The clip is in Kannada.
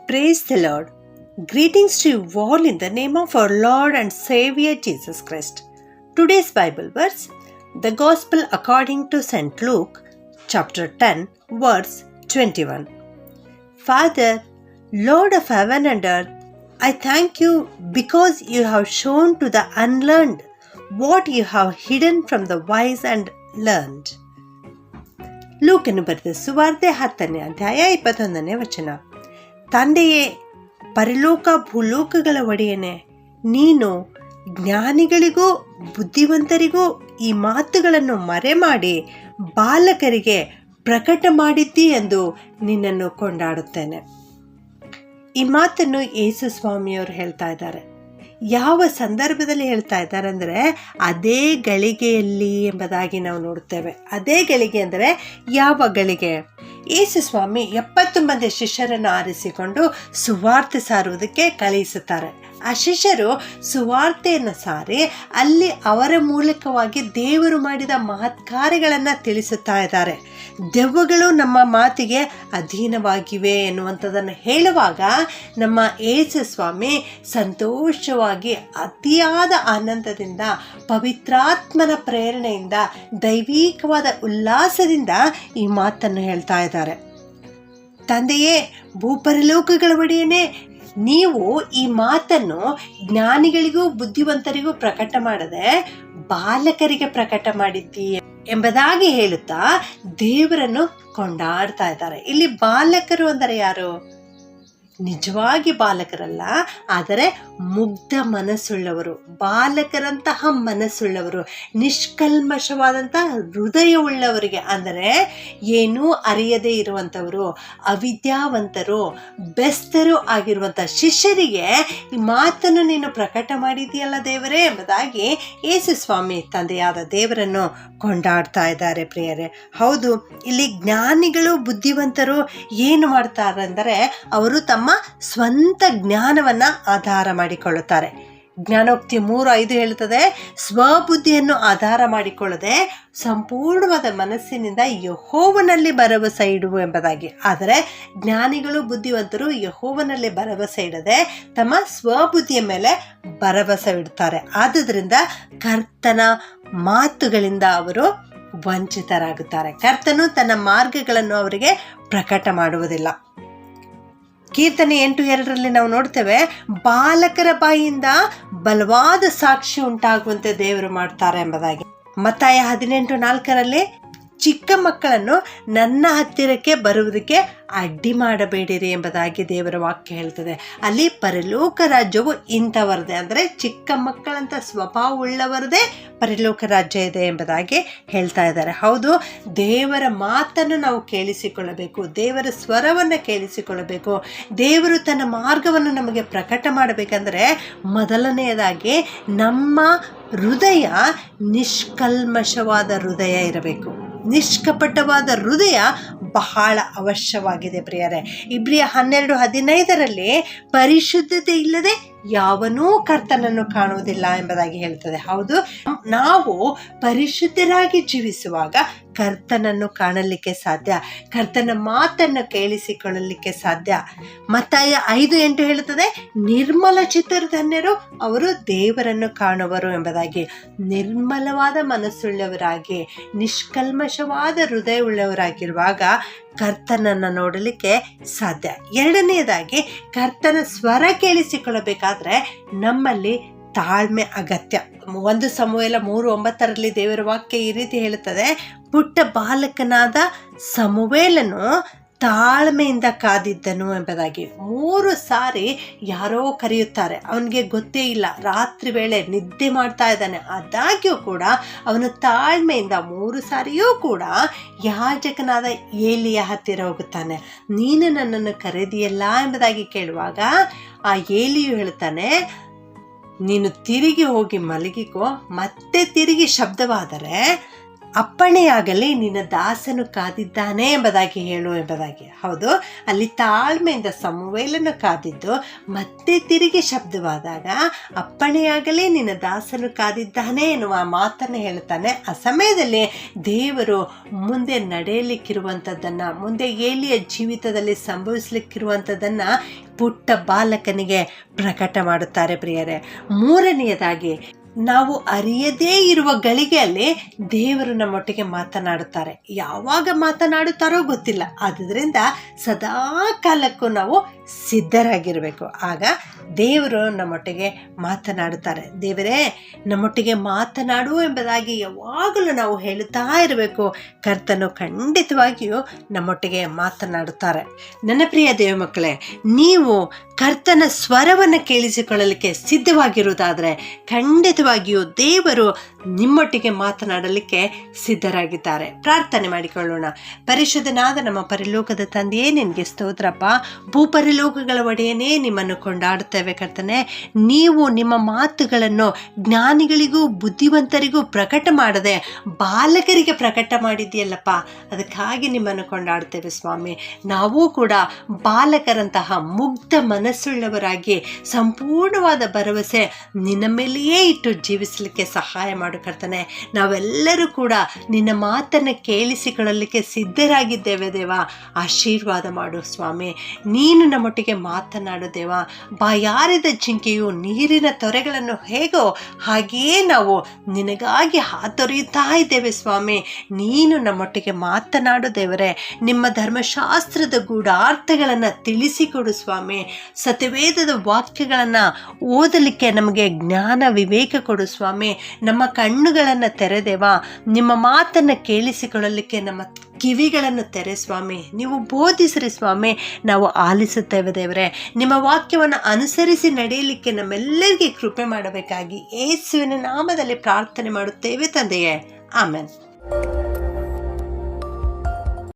Praise the Lord. Greetings to you all in the name of our Lord and Savior Jesus Christ. Today's Bible verse, the Gospel according to St. Luke, chapter 10, verse 21. Father, Lord of heaven and earth, I thank you because you have shown to the unlearned what you have hidden from the wise and learned. ಲೂಕನು ಬರೆದ ಸುವಾರ್ತೆ 10ನೇ ಅಧ್ಯಾಯ 21ನೇ ವಚನ. ತಂದೆಯೇ, ಪರಲೋಕ ಭೂಲೋಕಗಳ ಒಡೆಯನೇ, ನೀನು ಜ್ಞಾನಿಗಳಿಗೂ ಬುದ್ಧಿವಂತರಿಗೂ ಈ ಮಾತುಗಳನ್ನು ಮರೆಮಾಡಿ ಬಾಲಕರಿಗೆ ಪ್ರಕಟ ಮಾಡಿದ್ದಿ ಎಂದು ನಿನ್ನನ್ನು ಕೊಂಡಾಡುತ್ತೇನೆ. ಈ ಮಾತನ್ನು ಯೇಸು ಸ್ವಾಮಿಯವರು ಹೇಳ್ತಾ ಇದ್ದಾರೆ. ಯಾವ ಸಂದರ್ಭದಲ್ಲಿ ಹೇಳ್ತಾ ಇದ್ದಾರೆ ಅಂದರೆ ಅದೇ ಗಳಿಗೆಯಲ್ಲಿ ಎಂಬುದಾಗಿ ನಾವು ನೋಡುತ್ತೇವೆ. ಅದೇ ಗಳಿಗೆ ಅಂದರೆ ಯಾವ ಗಳಿಗೆ? ಯೇಸು ಸ್ವಾಮಿ 70 ಮಂದಿ ಶಿಷ್ಯರನ್ನು ಆರಿಸಿಕೊಂಡು ಸುವಾರ್ತೆ ಸಾರುವುದಕ್ಕೆ ಕಳುಹಿಸುತ್ತಾರೆ. ಆ ಶಿಷ್ಯರು ಸುವಾರ್ತೆಯನ್ನು ಸಾರಿ ಅಲ್ಲಿ ಅವರ ಮೂಲಕವಾಗಿ ದೇವರು ಮಾಡಿದ ಮಹತ್ ಕಾರ್ಯಗಳನ್ನು ತಿಳಿಸುತ್ತಾ ಇದ್ದಾರೆ. ದೆವ್ವಗಳು ನಮ್ಮ ಮಾತಿಗೆ ಅಧೀನವಾಗಿವೆ ಎನ್ನುವಂಥದ್ದನ್ನು ಹೇಳುವಾಗ ನಮ್ಮ ಯೇಸು ಸ್ವಾಮಿ ಸಂತೋಷವಾಗಿ ಅತಿಯಾದ ಆನಂದದಿಂದ, ಪವಿತ್ರಾತ್ಮನ ಪ್ರೇರಣೆಯಿಂದ, ದೈವಿಕವಾದ ಉಲ್ಲಾಸದಿಂದ ಈ ಮಾತನ್ನು ಹೇಳ್ತಾ ಇದ್ದಾರೆ. ತಂದೆಯೇ, ಭೂಪರಲೋಕಗಳ ಒಡೆಯನೇ, ನೀವು ಈ ಮಾತನ್ನು ಜ್ಞಾನಿಗಳಿಗೂ ಬುದ್ಧಿವಂತರಿಗೂ ಪ್ರಕಟ ಮಾಡದೆ ಬಾಲಕರಿಗೆ ಪ್ರಕಟ ಮಾಡಿದ್ದೀಯ ಎಂಬುದಾಗಿ ಹೇಳುತ್ತಾ ದೇವರನ್ನು ಕೊಂಡಾಡ್ತಾ ಇದ್ದಾರೆ. ಇಲ್ಲಿ ಬಾಲಕರು ಅಂದರೆ ಯಾರು? ನಿಜವಾಗಿ ಬಾಲಕರಲ್ಲ, ಆದರೆ ಮುಗ್ಧ ಮನಸ್ಸುಳ್ಳವರು, ಬಾಲಕರಂತಹ ಮನಸ್ಸುಳ್ಳವರು, ನಿಷ್ಕಲ್ಮಶವಾದಂತಹ ಹೃದಯವುಳ್ಳವರಿಗೆ, ಅಂದರೆ ಏನೂ ಅರಿಯದೇ ಇರುವಂಥವರು, ಅವಿದ್ಯಾವಂತರು, ಬೆಸ್ತರು ಆಗಿರುವಂಥ ಶಿಷ್ಯರಿಗೆ ಈ ಮಾತನ್ನು ನೀನು ಪ್ರಕಟ ಮಾಡಿದೆಯಲ್ಲ ದೇವರೇ ಎಂಬುದಾಗಿ ಯೇಸು ಸ್ವಾಮಿ ತಂದೆಯಾದ ದೇವರನ್ನು ಕೊಂಡಾಡ್ತಾ ಇದ್ದಾರೆ. ಪ್ರಿಯರೇ, ಹೌದು, ಇಲ್ಲಿ ಜ್ಞಾನಿಗಳು ಬುದ್ಧಿವಂತರು ಏನು ಮಾಡ್ತಾರೆ ಅಂದರೆ ಅವರು ತಮ್ಮ ಸ್ವಂತ ಜ್ಞಾನವನ್ನು ಆಧಾರ ಮಾಡಿಕೊಳ್ಳುತ್ತಾರೆ. ಜ್ಞಾನೋಕ್ತಿ 3:5 ಹೇಳುತ್ತದೆ, ಸ್ವಬುದ್ಧಿಯನ್ನು ಆಧಾರ ಮಾಡಿಕೊಳ್ಳದೆ ಸಂಪೂರ್ಣವಾದ ಮನಸ್ಸಿನಿಂದ ಯೆಹೋವನಲ್ಲಿ ಭರವಸೆ ಇಡುವು ಎಂಬುದಾಗಿ. ಆದರೆ ಜ್ಞಾನಿಗಳು ಬುದ್ಧಿವಂತರು ಯೆಹೋವನಲ್ಲಿ ಭರವಸೆ ಇಡದೆ ತಮ್ಮ ಸ್ವಬುದ್ಧಿಯ ಮೇಲೆ ಭರವಸೆ ಇಡ್ತಾರೆ. ಆದುದರಿಂದ ಕರ್ತನ ಮಾತುಗಳಿಂದ ಅವರು ವಂಚಿತರಾಗುತ್ತಾರೆ. ಕರ್ತನು ತನ್ನ ಮಾರ್ಗಗಳನ್ನು ಅವರಿಗೆ ಪ್ರಕಟ ಮಾಡುವುದಿಲ್ಲ. ಕೀರ್ತನೆ 8:2 ನಾವು ನೋಡ್ತೇವೆ, ಬಾಲಕರ ಬಾಯಿಯಿಂದ ಬಲವಾದ ಸಾಕ್ಷಿ ಉಂಟಾಗುವಂತೆ ದೇವರು ಮಾಡ್ತಾರೆ ಎಂಬುದಾಗಿ. ಮತ್ತಾಯ 18:4 ಚಿಕ್ಕ ಮಕ್ಕಳನ್ನು ನನ್ನ ಹತ್ತಿರಕ್ಕೆ ಬರುವುದಕ್ಕೆ ಅಡ್ಡಿ ಮಾಡಬೇಡಿರಿ ಎಂಬುದಾಗಿ ದೇವರ ವಾಕ್ಯ ಹೇಳ್ತದೆ. ಅಲ್ಲಿ ಪರಲೋಕ ರಾಜ್ಯವು ಇಂಥವರದೇ, ಅಂದರೆ ಚಿಕ್ಕ ಮಕ್ಕಳಂತ ಸ್ವಭಾವ ಉಳ್ಳವರದೇ ಪರಲೋಕ ರಾಜ್ಯ ಇದೆ ಎಂಬುದಾಗಿ ಹೇಳ್ತಾ ಇದ್ದಾರೆ. ಹೌದು, ದೇವರ ಮಾತನ್ನು ನಾವು ಕೇಳಿಸಿಕೊಳ್ಳಬೇಕು, ದೇವರ ಸ್ವರವನ್ನು ಕೇಳಿಸಿಕೊಳ್ಳಬೇಕು. ದೇವರು ತನ್ನ ಮಾರ್ಗವನ್ನು ನಮಗೆ ಪ್ರಕಟ ಮಾಡಬೇಕಂದ್ರೆ ಮೊದಲನೆಯದಾಗಿ ನಮ್ಮ ಹೃದಯ ನಿಷ್ಕಲ್ಮಶವಾದ ಹೃದಯ ಇರಬೇಕು. ನಿಷ್ಕಪಟವಾದ ಹೃದಯ ಬಹಳ ಅವಶ್ಯವಾಗಿದೆ ಪ್ರಿಯರೇ. ಇಬ್ರಿಯ 12:15 ಪರಿಶುದ್ಧತೆ ಇಲ್ಲದೆ ಯಾವನೂ ಕರ್ತನನ್ನು ಕಾಣುವುದಿಲ್ಲ ಎಂಬುದಾಗಿ ಹೇಳ್ತದೆ. ಹೌದು, ನಾವು ಪರಿಶುದ್ಧರಾಗಿ ಜೀವಿಸುವಾಗ ಕರ್ತನನ್ನು ಕಾಣಲಿಕ್ಕೆ ಸಾಧ್ಯ, ಕರ್ತನ ಮಾತನ್ನು ಕೇಳಿಸಿಕೊಳ್ಳಲಿಕ್ಕೆ ಸಾಧ್ಯ. ಮತ್ತಾಯ 5:8 ಹೇಳುತ್ತದೆ, ನಿರ್ಮಲ ಚಿತ್ತರು ಧನ್ಯರು, ಅವರು ದೇವರನ್ನು ಕಾಣುವರು ಎಂಬುದಾಗಿ. ನಿರ್ಮಲವಾದ ಮನಸ್ಸುಳ್ಳವರಾಗಿ, ನಿಷ್ಕಲ್ಮಶವಾದ ಹೃದಯವುಳ್ಳವರಾಗಿರುವಾಗ ಕರ್ತನನ್ನು ನೋಡಲಿಕ್ಕೆ ಸಾಧ್ಯ. ಎರಡನೆಯದಾಗಿ, ಕರ್ತನ ಸ್ವರ ಕೇಳಿಸಿಕೊಳ್ಳಬೇಕಾದ್ರೆ ನಮ್ಮಲ್ಲಿ ತಾಳ್ಮೆ ಅಗತ್ಯ. 1 ಸಮುವೇಲ 3:9 ದೇವರ ವಾಕ್ಯ ಈ ರೀತಿ ಹೇಳುತ್ತದೆ, ಪುಟ್ಟ ಬಾಲಕನಾದ ಸಮುವೇಲನು ತಾಳ್ಮೆಯಿಂದ ಕಾದಿದ್ದನು ಎಂಬುದಾಗಿ. 3 ಸಾರಿ ಯಾರೋ ಕರೆಯುತ್ತಾರೆ, ಅವನಿಗೆ ಗೊತ್ತೇ ಇಲ್ಲ, ರಾತ್ರಿ ವೇಳೆ ನಿದ್ದೆ ಮಾಡ್ತಾ ಇದ್ದಾನೆ. ಆದಾಗ್ಯೂ ಕೂಡ ಅವನು ತಾಳ್ಮೆಯಿಂದ 3 ಸಾರಿಯೂ ಕೂಡ ಯಾಜಕನಾದ ಏಲಿಯ ಹತ್ತಿರ ಹೋಗುತ್ತಾನೆ. ನೀನು ನನ್ನನ್ನು ಕರೆದಿಯಲ್ಲ ಎಂಬುದಾಗಿ ಕೇಳುವಾಗ ಆ ಏಲಿಯು ಹೇಳ್ತಾನೆ, ನೀನು ತಿರುಗಿ ಹೋಗಿ ಮಲಗಿಕೋ, ಮತ್ತೆ ತಿರುಗಿ ಶಬ್ದವಾದರೆ ಅಪ್ಪಣೆಯಾಗಲಿ ನಿನ್ನ ದಾಸನು ಕಾದಿದ್ದಾನೆ ಎಂಬುದಾಗಿ ಹೇಳು ಎಂಬುದಾಗಿ. ಹೌದು, ಅಲ್ಲಿ ತಾಳ್ಮೆಯಿಂದ ಸಮುವೇಲನು ಕಾದಿದ್ದು ಮತ್ತೆ ತಿರುಗಿ ಶಬ್ದವಾದಾಗ ಅಪ್ಪಣೆಯಾಗಲಿ ನಿನ್ನ ದಾಸನು ಕಾದಿದ್ದಾನೆ ಎನ್ನುವ ಮಾತನ್ನು ಹೇಳ್ತಾನೆ. ಆ ಸಮಯದಲ್ಲಿ ದೇವರು ಮುಂದೆ ನಡೆಯಲಿಕ್ಕಿರುವಂಥದ್ದನ್ನು, ಮುಂದೆ ಏಲಿಯ ಜೀವಿತದಲ್ಲಿ ಸಂಭವಿಸಲಿಕ್ಕಿರುವಂಥದ್ದನ್ನು ಪುಟ್ಟ ಬಾಲಕನಿಗೆ ಪ್ರಕಟ ಮಾಡುತ್ತಾರೆ ಪ್ರಿಯರೇ. ಮೂರನೆಯದಾಗಿ, ನಾವು ಅರಿಯದೇ ಇರುವ ಗಳಿಗೆಯಲ್ಲಿ ದೇವರು ನಮ್ಮೊಟ್ಟಿಗೆ ಮಾತನಾಡುತ್ತಾರೆ. ಯಾವಾಗ ಮಾತನಾಡುತ್ತಾರೋ ಗೊತ್ತಿಲ್ಲ. ಆದ್ದರಿಂದ ಸದಾ ಕಾಲಕ್ಕೂ ನಾವು ಸಿದ್ಧರಾಗಿರಬೇಕು. ಆಗ ದೇವರು ನಮ್ಮೊಟ್ಟಿಗೆ ಮಾತನಾಡುತ್ತಾರೆ. ದೇವರೇ ನಮ್ಮೊಟ್ಟಿಗೆ ಮಾತನಾಡು ಎಂಬುದಾಗಿ ಯಾವಾಗಲೂ ನಾವು ಹೇಳುತ್ತಾ ಇರಬೇಕು. ಕರ್ತನು ಖಂಡಿತವಾಗಿಯೂ ನಮ್ಮೊಟ್ಟಿಗೆ ಮಾತನಾಡುತ್ತಾರೆ. ನನ್ನ ಪ್ರಿಯ ದೇವ ಮಕ್ಕಳೇ, ನೀವು ಕರ್ತನ ಸ್ವರವನ್ನು ಕೇಳಿಸಿಕೊಳ್ಳಲಿಕ್ಕೆ ಸಿದ್ಧವಾಗಿರುವುದಾದರೆ ಖಂಡಿತವಾಗಿಯೂ ದೇವರು ನಿಮ್ಮೊಟ್ಟಿಗೆ ಮಾತನಾಡಲಿಕ್ಕೆ ಸಿದ್ಧರಾಗಿದ್ದಾರೆ. ಪ್ರಾರ್ಥನೆ ಮಾಡಿಕೊಳ್ಳೋಣ. ಪರಿಶುದ್ಧನಾದ ನಮ್ಮ ಪರಲೋಕದ ತಂದೆಯೇ, ನಿನಗೆ ಸ್ತೋತ್ರಪ್ಪ. ಭೂಪರಲೋಕಗಳ ಒಡೆಯನೇ, ನಿಮ್ಮನ್ನು ಕೊಂಡಾಡುತ್ತೇವೆ ಕರ್ತನೆ. ನೀವು ನಿಮ್ಮ ಮಾತುಗಳನ್ನು ಜ್ಞಾನಿಗಳಿಗೂ ಬುದ್ಧಿವಂತರಿಗೂ ಪ್ರಕಟ ಮಾಡದೆ ಬಾಲಕರಿಗೆ ಪ್ರಕಟ ಮಾಡಿದ್ದೀಯಲ್ಲಪ್ಪ, ಅದಕ್ಕಾಗಿ ನಿಮ್ಮನ್ನು ಕೊಂಡಾಡುತ್ತೇವೆ ಸ್ವಾಮಿ. ನಾವು ಕೂಡ ಬಾಲಕರಂತಹ ಮುಗ್ಧ ಮನಸ್ಸುಳ್ಳವರಾಗಿ ಸಂಪೂರ್ಣವಾದ ಭರವಸೆ ನಿನ್ನ ಮೇಲೆಯೇ ಇಟ್ಟು ಜೀವಿಸಲಿಕ್ಕೆ ಸಹಾಯ ಮಾಡು ಕರ್ತನೆ. ನಾವೆಲ್ಲರೂ ಕೂಡ ನಿನ್ನ ಮಾತನ್ನು ಕೇಳಿಸಿಕೊಳ್ಳಲಿಕ್ಕೆ ಸಿದ್ಧರಾಗಿದ್ದೇವೆ ದೇವ. ಆಶೀರ್ವಾದ ಮಾಡು ಸ್ವಾಮಿ. ನೀನು ನಮ್ಮೊಟ್ಟಿಗೆ ಮಾತನಾಡು ದೇವ. ಬಾಯಾರಿದ ಜಿಂಕೆಯು ನೀರಿನ ತೊರೆಗಳನ್ನು ಹೇಗೋ ಹಾಗೆಯೇ ನಾವು ನಿನಗಾಗಿ ಹಾತೊರೆಯುತ್ತಾ ಇದ್ದೇವೆ ಸ್ವಾಮಿ. ನೀನು ನಮ್ಮೊಟ್ಟಿಗೆ ಮಾತನಾಡು ದೇವರೇ. ನಿಮ್ಮ ಧರ್ಮಶಾಸ್ತ್ರದ ಗೂಢಾರ್ಥಗಳನ್ನು ತಿಳಿಸಿಕೊಡು ಸ್ವಾಮಿ. ಸತ್ಯವೇದದ ವಾಕ್ಯಗಳನ್ನು ಓದಲಿಕ್ಕೆ ನಮಗೆ ಜ್ಞಾನ ವಿವೇಕ ಕೊಡು ಸ್ವಾಮಿ. ನಮ್ಮ ಕಣ್ಣುಗಳನ್ನು ತೆರೆದೇವ. ನಿಮ್ಮ ಮಾತನ್ನು ಕೇಳಿಸಿಕೊಳ್ಳಲಿಕ್ಕೆ ನಮ್ಮ ಕಿವಿಗಳನ್ನು ತೆರೆ ಸ್ವಾಮಿ. ನೀವು ಬೋಧಿಸ್ರಿ ಸ್ವಾಮಿ, ನಾವು ಆಲಿಸುತ್ತೇವೆ ದೇವರೇ. ನಿಮ್ಮ ವಾಕ್ಯವನ್ನು ಅನುಸರಿಸಿ ನಡೆಯಲಿಕ್ಕೆ ನಮ್ಮೆಲ್ಲರಿಗೆ ಕೃಪೆ ಮಾಡಬೇಕಾಗಿ ಯೇಸುವಿನ ನಾಮದಲ್ಲಿ ಪ್ರಾರ್ಥನೆ ಮಾಡುತ್ತೇವೆ ತಂದೆಯೇ. ಆಮೆನ್.